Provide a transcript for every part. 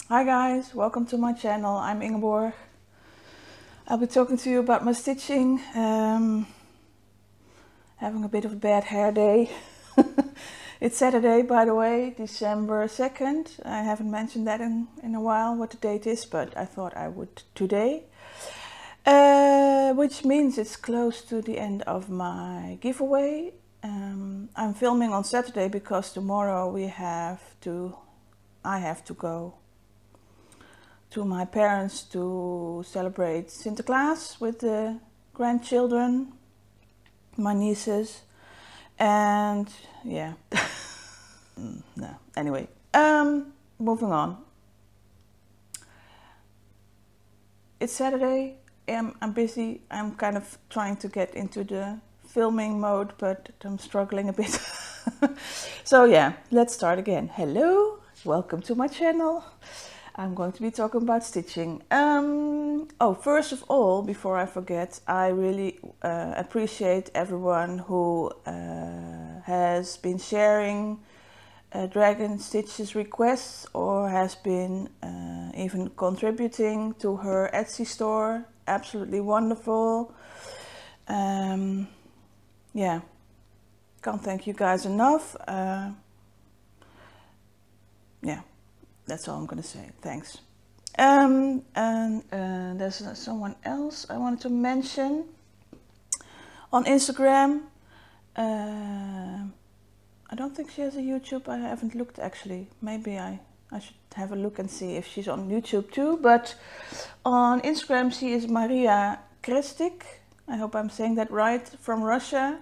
Hi guys, welcome to my channel. I'm Ingeborg. I'll be talking to you about my stitching. Having a bit of a bad hair day. It's Saturday, by the way, December 2nd. I haven't mentioned that in a while, what the date is, but I thought I would today. Which means it's close to the end of my giveaway. I'm filming on Saturday because tomorrow I have to go to my parents to celebrate Sinterklaas with the grandchildren, my nieces, and yeah. No, anyway, moving on. It's Saturday. I'm busy. I'm kind of trying to get into the filming mode, but I'm struggling a bit. So yeah, let's start again. Hello, welcome to my channel. I'm going to be talking about stitching. First of all, before I forget, I really appreciate everyone who has been sharing Dragon Stitch's requests or has been even contributing to her Etsy store. Absolutely wonderful. Yeah, can't thank you guys enough. Yeah. That's all I'm going to say. Thanks. And there's someone else I wanted to mention on Instagram. I don't think she has a YouTube. I haven't looked actually. Maybe I should have a look and see if she's on YouTube too. But on Instagram she is Maria Krestik. I hope I'm saying that right, from Russia.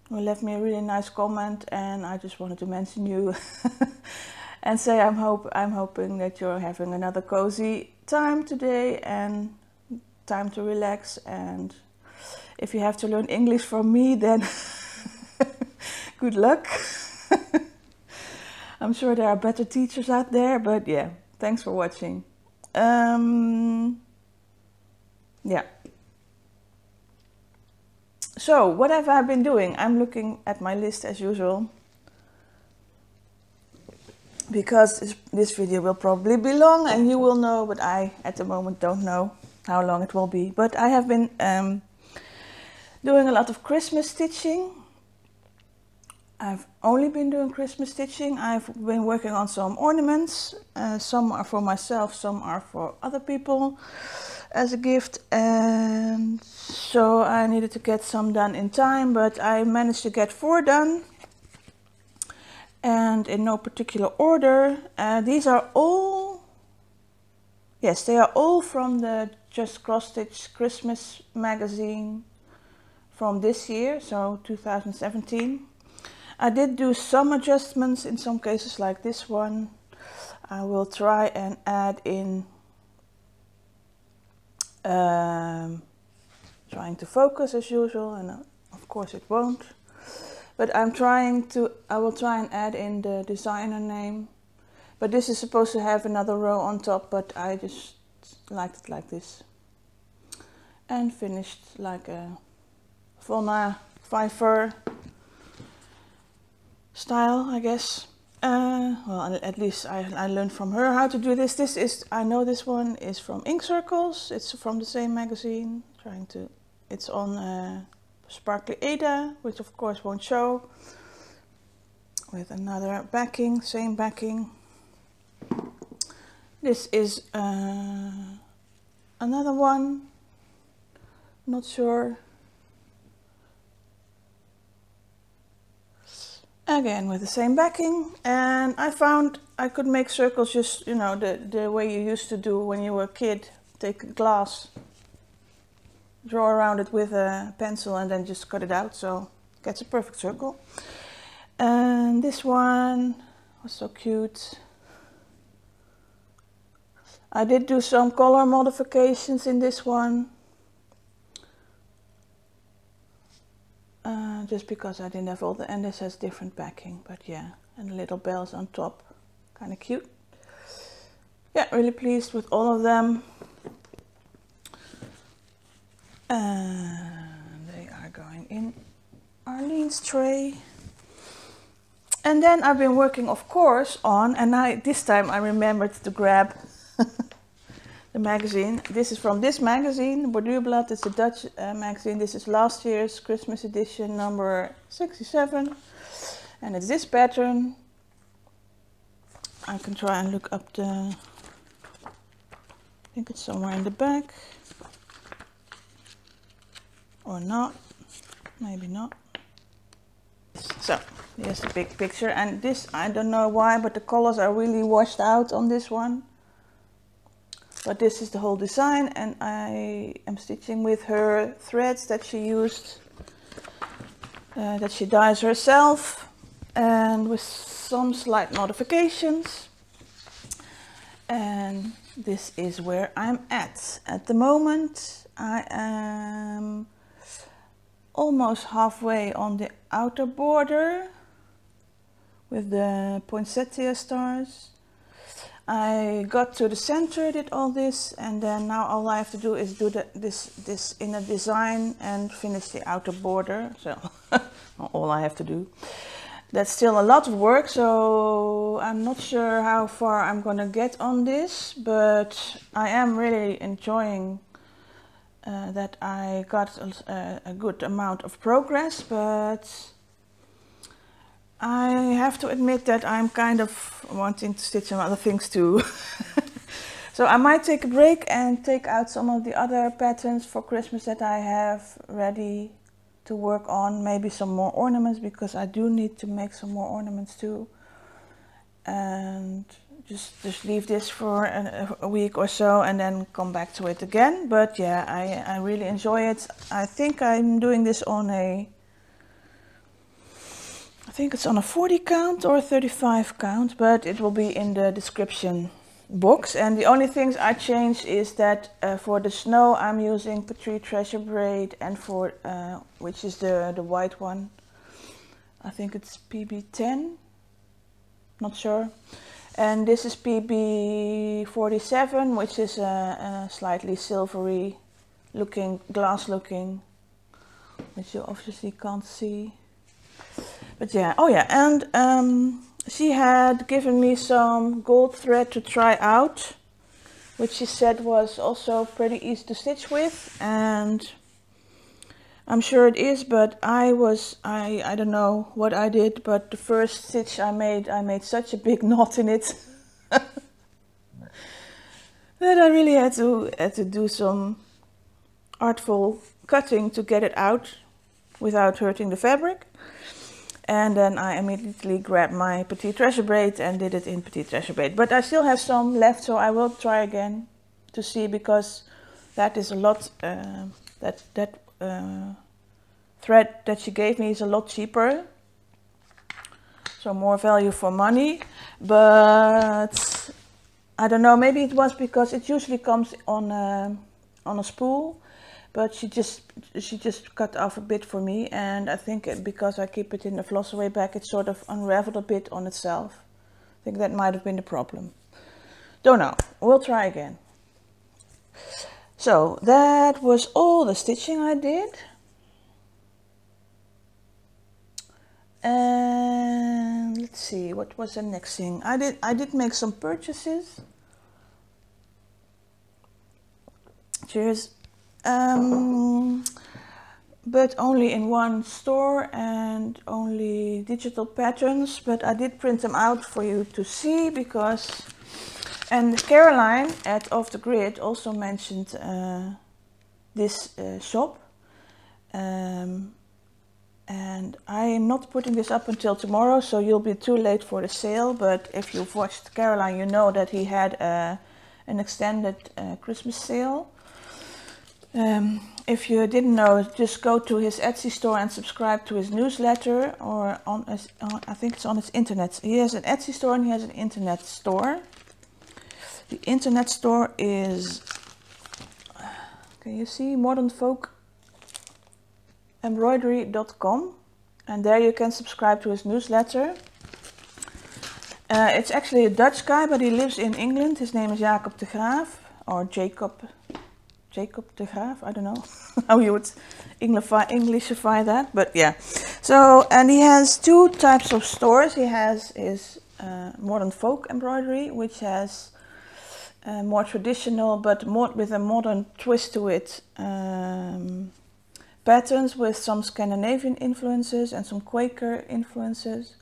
Who left me a really nice comment, and I just wanted to mention you and say I'm hoping that you're having another cozy time today and time to relax. And if you have to learn English from me, then good luck. I'm sure there are better teachers out there, but yeah, thanks for watching. Yeah. So, what have I been doing? I'm looking at my list as usual, because this video will probably be long and you will know, but I at the moment don't know how long it will be. But I have been doing a lot of Christmas stitching. I've only been doing Christmas stitching. I've been working on some ornaments. Some are for myself, some are for other people as a gift, and so I needed to get some done in time, but I managed to get 4 done, and in no particular order. These are all, yes, they are all from the Just Cross Stitch Christmas magazine from this year, so 2017. I did do some adjustments in some cases, like this one. I will try and add in trying to focus as usual, and of course it won't, but I will try and add in the designer name. But this is supposed to have another row on top, but I just liked it like this and finished like a Vonna Pfeiffer style, I guess. Well, at least I learned from her how to do this. I know this one is from Ink Circles. It's from the same magazine. It's on Sparkly Ada, which of course won't show, with another backing, same backing. This is another one, not sure. Again with the same backing, and I found I could make circles just, you know, the way you used to do when you were a kid. Take a glass, draw around it with a pencil, and then just cut it out, so it gets a perfect circle. And this one was so cute. I did do some color modifications in this one. Just because I didn't have all the, and this has different backing, but yeah, and the little bells on top, kind of cute. Yeah, really pleased with all of them. And they are going in Arlene's tray. And then I've been working, of course, on, and this time I remembered to grab the magazine. This is from this magazine, Borduurblad. It's a Dutch magazine. This is last year's Christmas edition, number 67. And it's this pattern. I can try and look up I think it's somewhere in the back. Or not. Maybe not. So, here's the big picture. And this, I don't know why, but the colors are really washed out on this one. But this is the whole design, and I am stitching with her threads that she used, that she dyes herself, and with some slight modifications. And this is where I'm at. At the moment, I am almost halfway on the outer border with the poinsettia stars. I got to the center, did all this, and then now all I have to do is do this inner design and finish the outer border. So all I have to do. That's still a lot of work, so I'm not sure how far I'm gonna get on this, but I am really enjoying that I got a good amount of progress, but I have to admit that I'm kind of wanting to stitch some other things too. So I might take a break and take out some of the other patterns for Christmas that I have ready to work on. Maybe some more ornaments, because I do need to make some more ornaments too. And just leave this for a week or so and then come back to it again. But yeah, I really enjoy it. I think I'm doing this on I think it's on a 40 count or a 35 count, but it will be in the description box. And the only things I changed is that for the snow I'm using Petite Treasure braid, and for which is the white one, I think it's PB10, not sure. And this is PB47, which is a slightly silvery looking, glass looking, which you obviously can't see. But yeah, oh yeah, and she had given me some gold thread to try out, which she said was also pretty easy to stitch with, and I'm sure it is, but I don't know what I did, but the first stitch I made such a big knot in it that I really had to do some artful cutting to get it out without hurting the fabric. And then I immediately grabbed my Petite Treasure braid and did it in Petite Treasure braid. But I still have some left, so I will try again to see, because that is a lot, thread that she gave me is a lot cheaper. So more value for money. But I don't know, maybe it was because it usually comes on a spool. But she just cut off a bit for me, and I think because I keep it in the floss away bag, it sort of unraveled a bit on itself. I think that might have been the problem. Don't know. We'll try again. So that was all the stitching I did. And let's see, what was the next thing? I did make some purchases. Cheers. But only in one store and only digital patterns, but I did print them out for you to see, because, and Caroline at Off the Grid also mentioned this shop, and I am not putting this up until tomorrow, so you'll be too late for the sale. But if you've watched Caroline, you know that he had an extended Christmas sale. If you didn't know, just go to his Etsy store and subscribe to his newsletter, or I think it's on his internet. He has an Etsy store and he has an internet store. The internet store is, can you see, modernfolkembroidery.com, and there you can subscribe to his newsletter. It's actually a Dutch guy, but he lives in England. His name is Jacob de Graaf, or Jacob de Graaf, I don't know how you would Englishify that, but yeah. So, and he has two types of stores. He has his modern folk embroidery, which has more traditional but more with a modern twist to it patterns with some Scandinavian influences and some Quaker influences.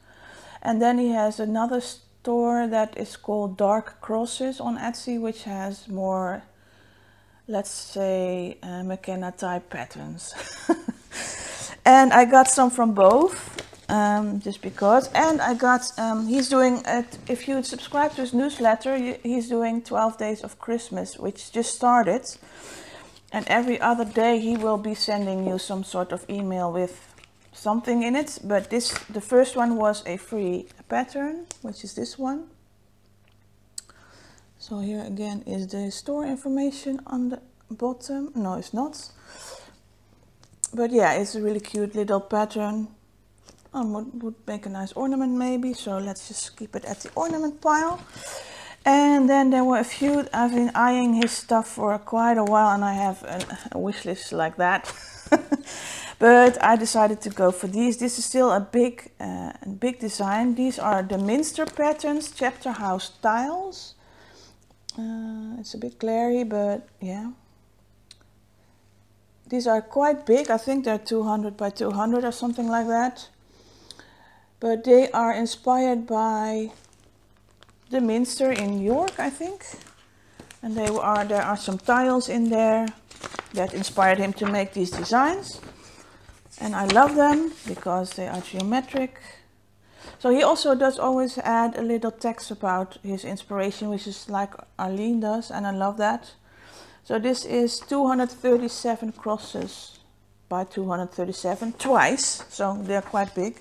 And then he has another store that is called Dark Crosses on Etsy, which has more, let's say, McKenna type patterns. And I got some from both, just because. And I got, he's doing, if you subscribe to his newsletter, he's doing 12 Days of Christmas, which just started. And every other day he will be sending you some sort of email with something in it. But the first one was a free pattern, which is this one. So here again is the store information on the bottom. No, it's not. But yeah, it's a really cute little pattern. Would make a nice ornament maybe. So let's just keep it at the ornament pile. And then there were a few. I've been eyeing his stuff for quite a while, and I have a wish list like that. But I decided to go for these. This is still a big design. These are the Minster patterns, chapter house tiles. It's a bit glary, but yeah. These are quite big. I think they're 200 by 200 or something like that. But they are inspired by the Minster in York, I think. And there are some tiles in there that inspired him to make these designs. And I love them because they are geometric. So he also does always add a little text about his inspiration, which is like Arlene does, and I love that. So this is 237 crosses by 237 twice, so they're quite big.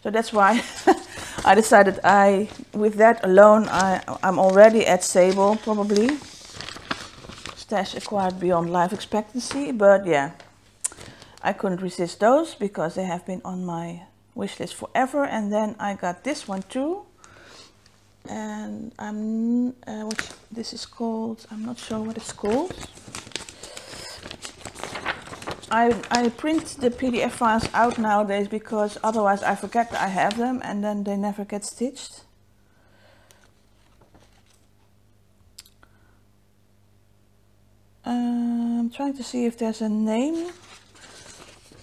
So that's why I decided with that alone, I'm already at Sable, probably. Stash acquired beyond life expectancy, but yeah. I couldn't resist those because they have been on my wish list forever. And then I got this one too. And what this is called, I'm not sure what it's called. I print the PDF files out nowadays because otherwise I forget that I have them and then they never get stitched. I'm trying to see if there's a name.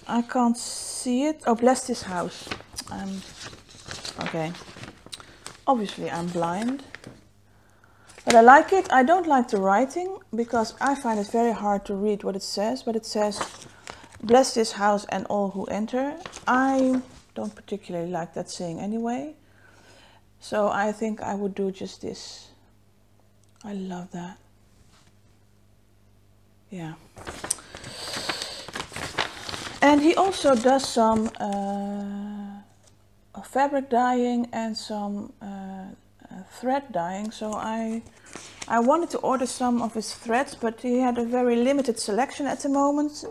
I can't see it. Oh, bless this house. Okay. Obviously I'm blind. But I like it. I don't like the writing because I find it very hard to read what it says. But it says, bless this house and all who enter. I don't particularly like that saying anyway. So I think I would do just this. I love that. Yeah. And he also does some fabric dyeing and some thread dyeing. So I wanted to order some of his threads, but he had a very limited selection at the moment.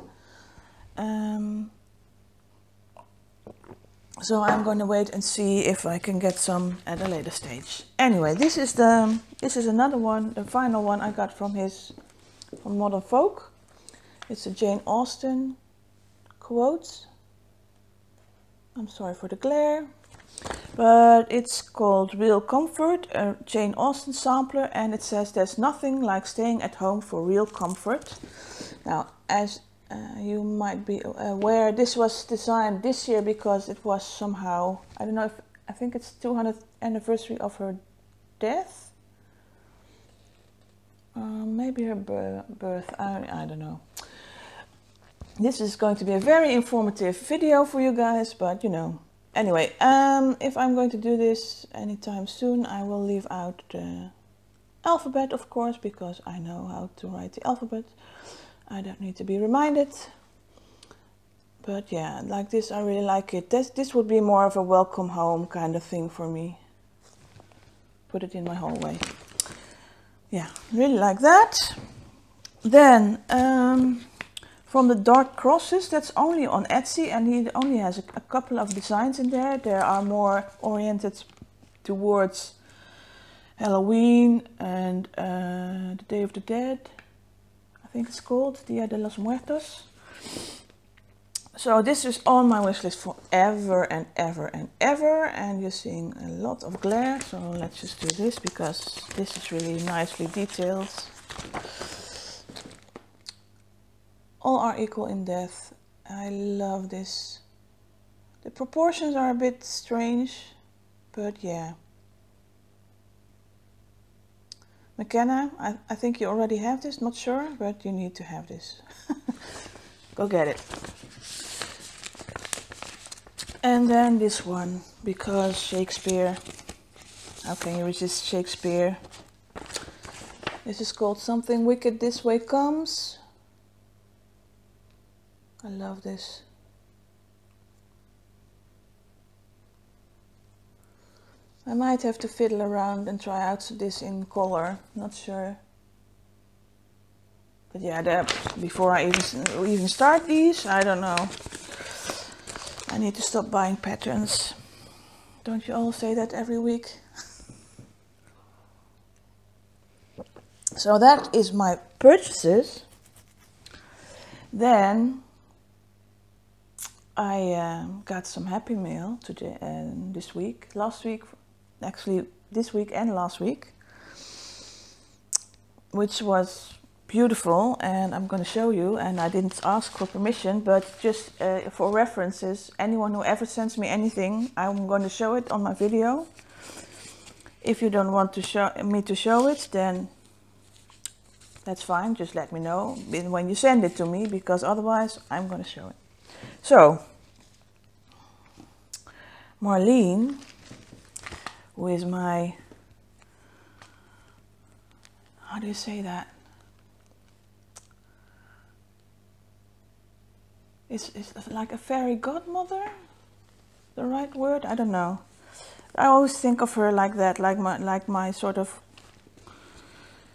So I'm going to wait and see if I can get some at a later stage. Anyway, this is another one, the final one I got from Modern Folk. It's a Jane Austen quote. I'm sorry for the glare, but it's called Real Comfort, a Jane Austen sampler, and it says there's nothing like staying at home for real comfort. Now, as you might be aware, this was designed this year because it was somehow, I don't know if, I think it's 200th anniversary of her death. Maybe her birth, I don't know. This is going to be a very informative video for you guys, but you know. Anyway, if I'm going to do this anytime soon, I will leave out the alphabet, of course, because I know how to write the alphabet. I don't need to be reminded. But yeah, like this, I really like it. This would be more of a welcome home kind of thing for me. Put it in my hallway. Yeah, really like that. Then, from the Dark Crosses, that's only on Etsy, and he only has a couple of designs in there. They are more oriented towards Halloween and the Day of the Dead, I think it's called, Dia de los Muertos. So this is on my wish list forever and ever and ever, and you're seeing a lot of glare, so let's just do this because this is really nicely detailed. All are equal in depth. I love this. The proportions are a bit strange, but yeah. McKenna, I think you already have this, not sure, but you need to have this. Go get it. And then this one, because Shakespeare. How can you resist Shakespeare? This is called Something Wicked This Way Comes. I love this. I might have to fiddle around and try out this in color, not sure. But yeah, before I even start these, I don't know. I need to stop buying patterns. Don't you all say that every week? So that is my purchases. Then I got some Happy Mail today and this week. Last week, actually this week and last week, which was beautiful, and I'm going to show you. And I didn't ask for permission, but just for references, anyone who ever sends me anything, I'm going to show it on my video. If you don't want to me to show it, then that's fine. Just let me know when you send it to me, because otherwise I'm going to show it. So Marlene, who is my, how do you say that? Is like a fairy godmother the right word? I don't know. I always think of her like that, like my sort of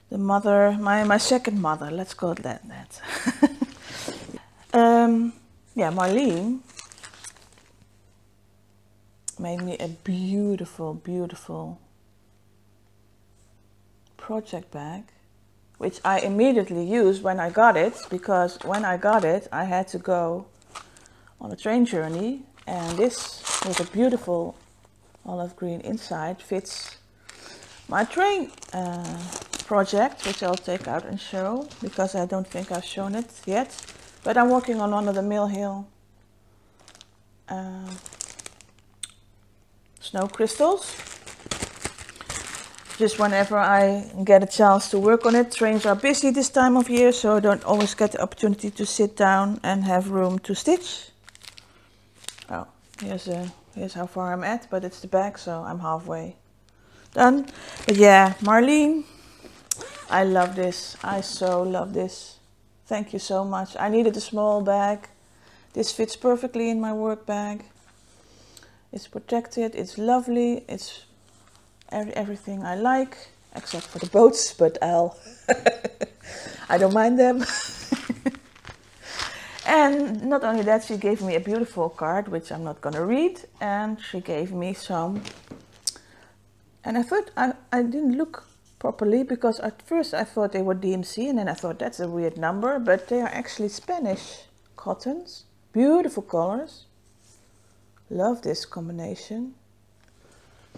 the mother, my second mother. Let's call it that. Yeah, Marlene made me a beautiful, beautiful project bag, which I immediately used when I got it, because when I got it, I had to go on a train journey, and this with a beautiful olive green inside fits my train project, which I'll take out and show, because I don't think I've shown it yet. But I'm working on one of the Mill Hill snow crystals. Just whenever I get a chance to work on it. Trains are busy this time of year, so I don't always get the opportunity to sit down and have room to stitch. Oh, here's how far I'm at, but it's the back, so I'm halfway done. But yeah, Marlene, I love this. I so love this. Thank you so much. I needed a small bag. This fits perfectly in my work bag. It's protected, it's lovely, it's everything I like, except for the boats, but I don't mind them. And not only that, she gave me a beautiful card, which I'm not gonna read, and she gave me some, and I thought, I didn't look properly, because at first I thought they were DMC, and then I thought that's a weird number, but they are actually Spanish cottons, beautiful colors. Love this combination.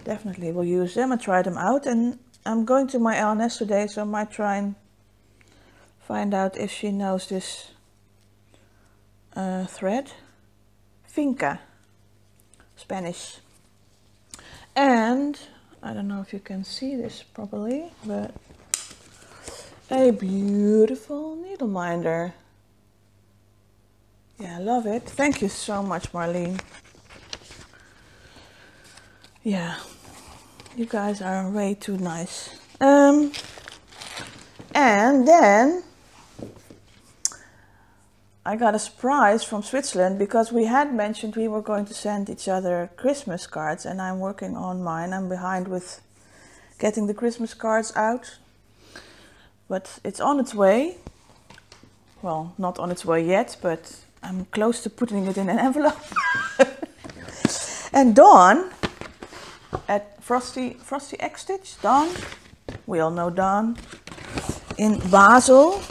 Definitely will use them and try them out. And I'm going to my LNS today, so I might try and find out if she knows this thread. Finca, Spanish. And I don't know if you can see this properly, but a beautiful needle minder. Yeah, I love it. Thank you so much, Marlene. Yeah, you guys are way too nice. And then I got a surprise from Switzerland, because we had mentioned we were going to send each other Christmas cards, and I'm working on mine. I'm behind with getting the Christmas cards out, but it's on its way. Well, not on its way yet, but I'm close to putting it in an envelope. And Dawn at Frosty X Stitch, Dawn, we all know Dawn, in Basel.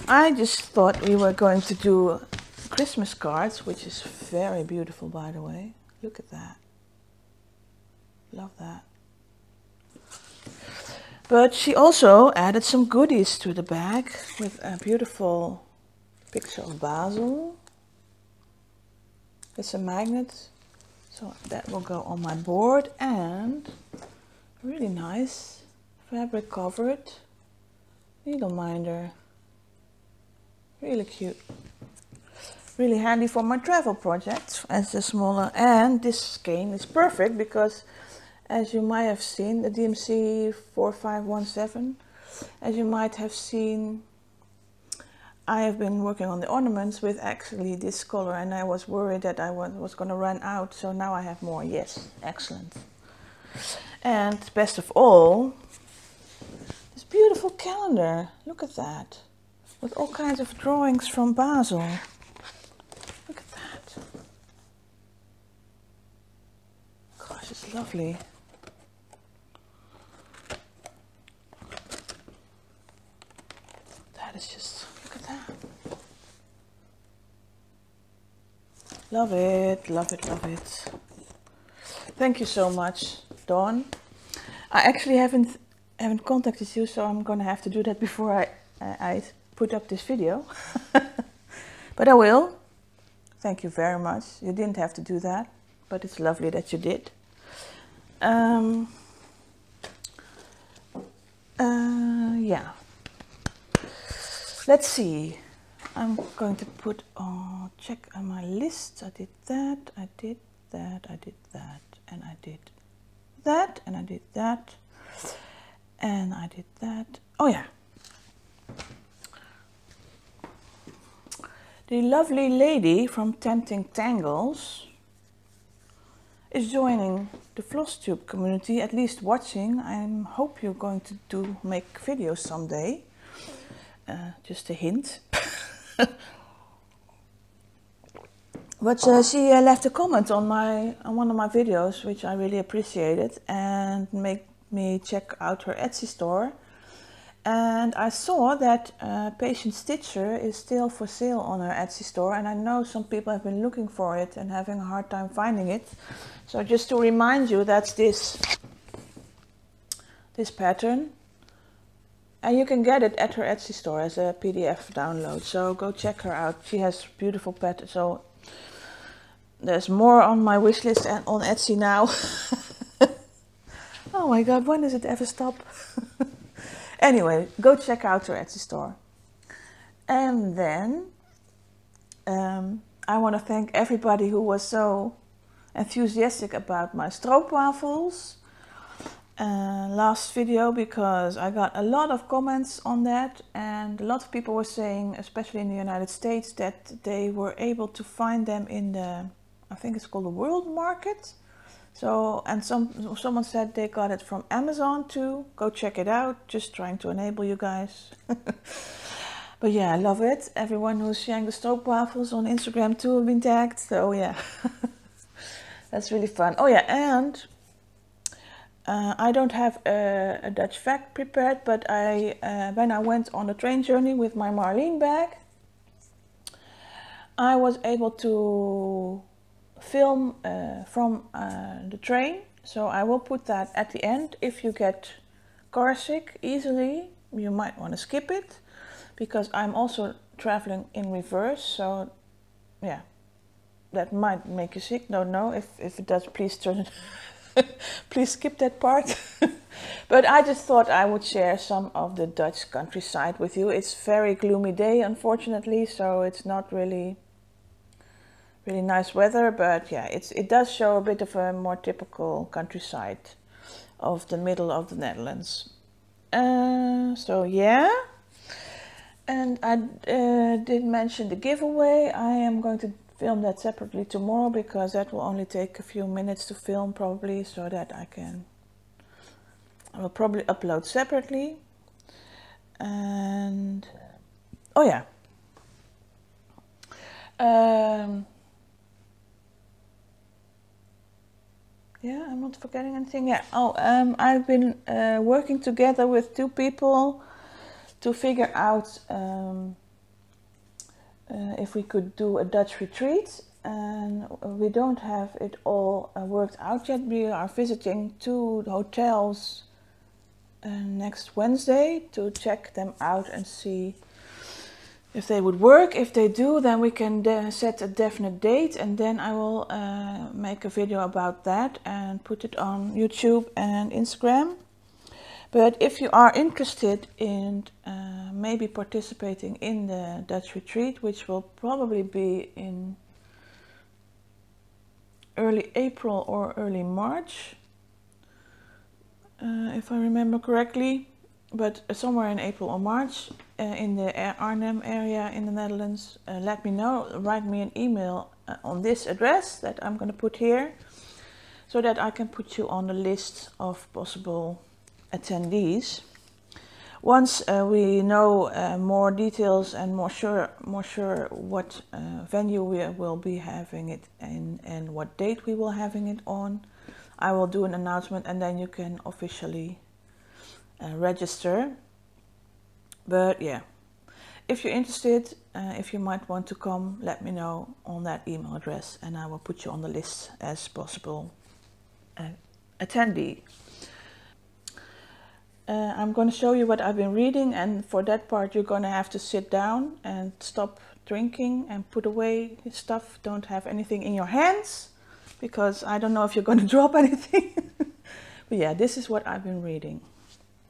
I just thought we were going to do Christmas cards, which is very beautiful, by the way. Look at that. Love that. But she also added some goodies to the bag with a beautiful picture of Basel. It's a magnet, so that will go on my board, and really nice fabric covered needle minder. Really cute. Really handy for my travel projects as a smaller, and this skein is perfect because, as you might have seen, the DMC 4517, as you might have seen, I have been working on the ornaments with actually this color, and I was worried that I was going to run out, so now I have more. Yes, excellent. And best of all, this beautiful calendar. Look at that. With all kinds of drawings from Basel. Look at that. Gosh, it's lovely. That is just, look at that. Love it, love it, love it. Thank you so much, Dawn. I actually haven't contacted you, so I'm gonna have to do that before I put up this video. But I will. Thank you very much. You didn't have to do that, but it's lovely that you did. Yeah. Let's see. I'm going to put check on my list. I did that, I did that, I did that, and I did that, and I did that, and I did that. Oh yeah. The lovely lady from Tempting Tangles is joining the Flosstube community, at least watching. I hope you're going to make videos someday. Just a hint. But she left a comment on one of my videos, which I really appreciated, and made me check out her Etsy store. And I saw that Patient Stitcher is still for sale on her Etsy store, and I know some people have been looking for it and having a hard time finding it. So just to remind you, that's this pattern. And you can get it at her Etsy store as a PDF download. So go check her out. She has beautiful patterns. So there's more on my wish list and on Etsy now. Oh my god, when does it ever stop? Anyway, go check out her Etsy store. And then I want to thank everybody who was so enthusiastic about my stroopwafels last video, because I got a lot of comments on that, and a lot of people were saying, especially in the United States, that they were able to find them in the, I think it's called the World Market. So, and someone said they got it from Amazon too. Go check it out. Just trying to enable you guys. But yeah, I love it. Everyone who's sharing the stroopwafels on Instagram too have been tagged. So yeah, that's really fun. Oh yeah, and I don't have a Dutch fact prepared, but when I went on a train journey with my Marlene bag, I was able to film from the train. So I will put that at the end. If you get car sick easily, you might want to skip it, because I'm also traveling in reverse. So yeah, that might make you sick. Don't know. If it does, please turn it. Please skip that part. But I just thought I would share some of the Dutch countryside with you. It's a very gloomy day, unfortunately, so it's not really nice weather, but yeah, it does show a bit of a more typical countryside of the middle of the Netherlands. So yeah, and I did mention the giveaway. I am going to film that separately tomorrow, because that will only take a few minutes to film probably, so that I will probably upload separately. And oh yeah, yeah, I'm not forgetting anything. Yeah. Oh, I've been working together with two people to figure out if we could do a Dutch retreat, and we don't have it all worked out yet. We are visiting 2 hotels next Wednesday to check them out and see if they would work. If they do, then we can set a definite date, and then I will make a video about that and put it on YouTube and Instagram. But if you are interested in maybe participating in the Dutch retreat, which will probably be in early April or early March, if I remember correctly, but somewhere in April or March, in the Arnhem area in the Netherlands, let me know. Write me an email on this address that I'm going to put here, so that I can put you on the list of possible attendees. Once we know more details and more sure what venue we will be having it in and what date we will having it on, I will do an announcement, and then you can officially register. But yeah, if you're interested, if you might want to come, let me know on that email address, and I will put you on the list as possible attendee. I'm going to show you what I've been reading, and for that part you're going to have to sit down and stop drinking and put away stuff. Don't have anything in your hands, because I don't know if you're going to drop anything. But yeah, this is what I've been reading.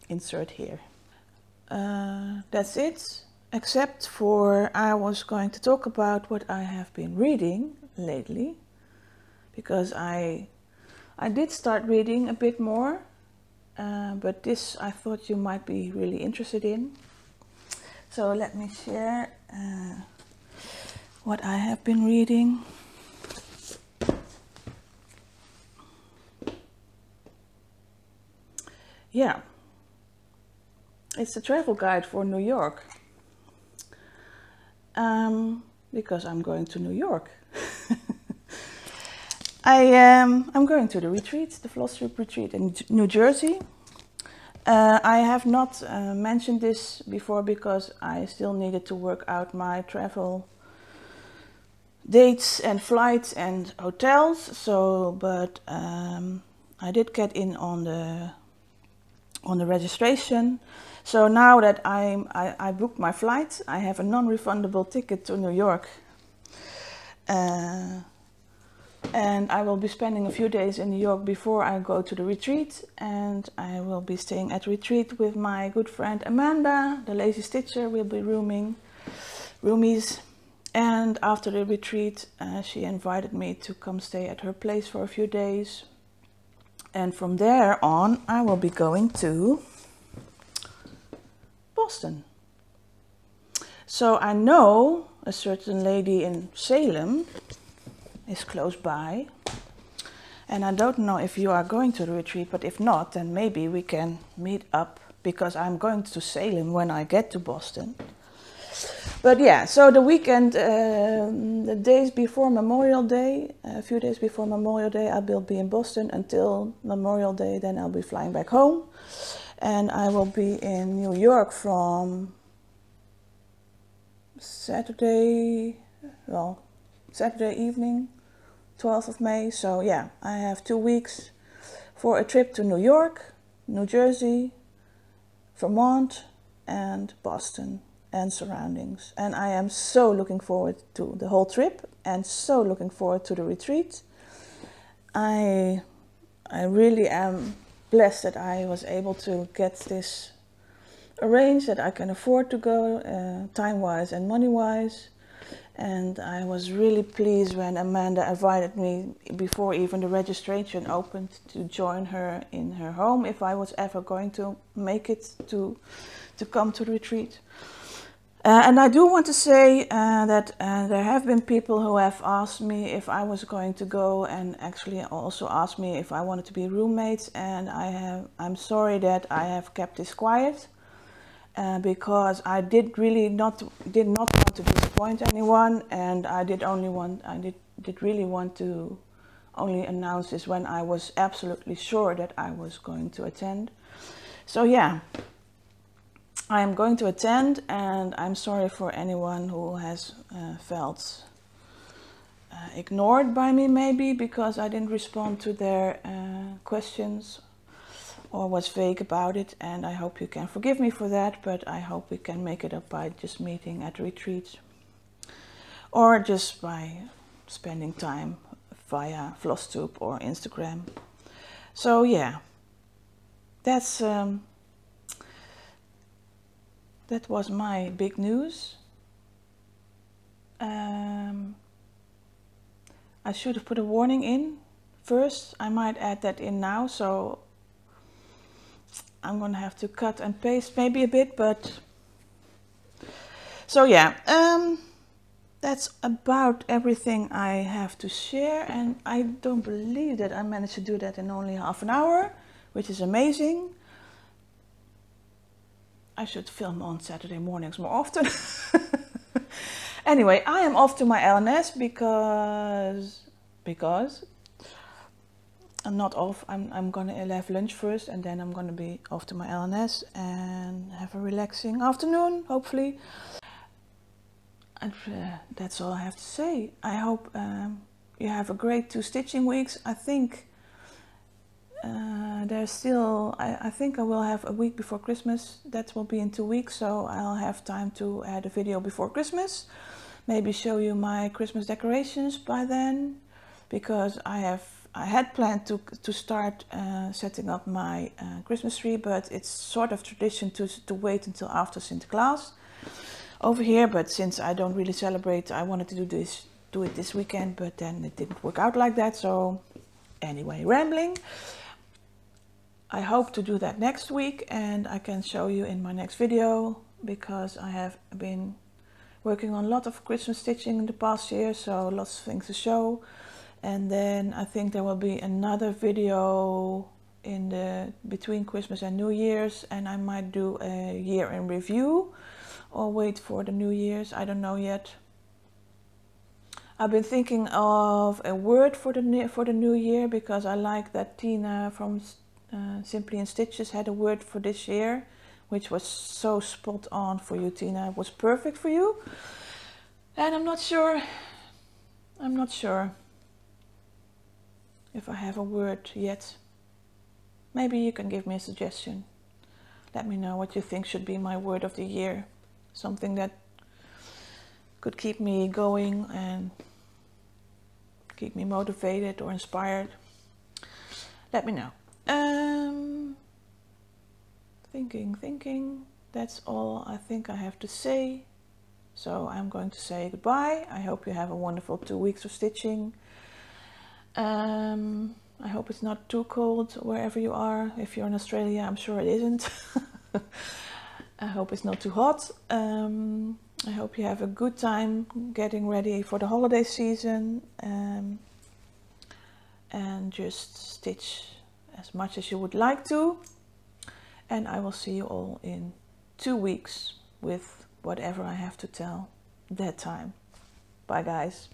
Insert here. That's it, except for I was going to talk about what I have been reading lately, because I did start reading a bit more, but this I thought you might be really interested in. So let me share what I have been reading. Yeah, it's a travel guide for New York, because I'm going to New York. I'm going to the retreat, the Flosstube retreat in New Jersey. I have not mentioned this before because I still needed to work out my travel dates and flights and hotels. So, but I did get in on the registration. So now that I booked my flight, I have a non-refundable ticket to New York. And I will be spending a few days in New York before I go to the retreat. And I will be staying at retreat with my good friend Amanda, the Lazy Stitcher. We'll be roomies. And after the retreat, she invited me to come stay at her place for a few days. And from there on, I will be going to Boston. So I know a certain lady in Salem is close by, and I don't know if you are going to the retreat, but if not, then maybe we can meet up, because I'm going to Salem when I get to Boston. But yeah, so the weekend, the days before Memorial Day, a few days before Memorial Day, I will be in Boston until Memorial Day. Then I'll be flying back home, and I will be in New York from Saturday evening, 12th of May. So yeah, I have 2 weeks for a trip to New York, New Jersey, Vermont, and Boston and surroundings. And I am so looking forward to the whole trip, and so looking forward to the retreat. I really am blessed that I was able to get this arranged, that I can afford to go time-wise and money-wise. And I was really pleased when Amanda invited me, before even the registration opened, to join her in her home if I was ever going to make it to come to the retreat. And I do want to say that there have been people who have asked me if I was going to go, and actually also asked me if I wanted to be roommates. And I'm sorry that I have kept this quiet, because I did not want to disappoint anyone, and I did really want to only announce this when I was absolutely sure that I was going to attend. So yeah. I am going to attend, and I'm sorry for anyone who has felt ignored by me, maybe because I didn't respond to their questions or was vague about it, and I hope you can forgive me for that, but I hope we can make it up by just meeting at retreats or just by spending time via Flosstube or Instagram. So yeah, that was my big news. I should have put a warning in first. I might add that in now, so I'm gonna have to cut and paste maybe a bit, but so yeah, that's about everything I have to share, and I don't believe that I managed to do that in only half an hour, which is amazing. I should film on Saturday mornings more often. Anyway, I am off to my LNS because I'm not off. I'm gonna have lunch first, and then I'm gonna be off to my LNS and have a relaxing afternoon, hopefully. And that's all I have to say. I hope you have a great 2 stitching weeks. I think there's still, I think I will have a week before Christmas. That will be in 2 weeks, so I'll have time to add a video before Christmas. Maybe show you my Christmas decorations by then, because I had planned to start setting up my Christmas tree, but it's sort of tradition to wait until after Sinterklaas over here. But since I don't really celebrate, I wanted to do it this weekend, but then it didn't work out like that. So anyway, rambling. I hope to do that next week, and I can show you in my next video, because I have been working on a lot of Christmas stitching in the past year, so lots of things to show. And then I think there will be another video in the between Christmas and New Year's, and I might do a year in review or wait for the New Year's. I don't know yet. I've been thinking of a word for the new year, because I like that Tina from Simply in Stitches had a word for this year, which was so spot on for you, Tina. It was perfect for you. And I'm not sure if I have a word yet. Maybe you can give me a suggestion. Let me know what you think should be my word of the year. Something that could keep me going and keep me motivated or inspired. Let me know. Thinking. That's all I think I have to say. So I'm going to say goodbye. I hope you have a wonderful 2 weeks of stitching. I hope it's not too cold wherever you are. If you're in Australia, I'm sure it isn't. I hope it's not too hot. I hope you have a good time getting ready for the holiday season. And just stitch as much as you would like to. And I will see you all in 2 weeks with whatever I have to tell that time. Bye guys.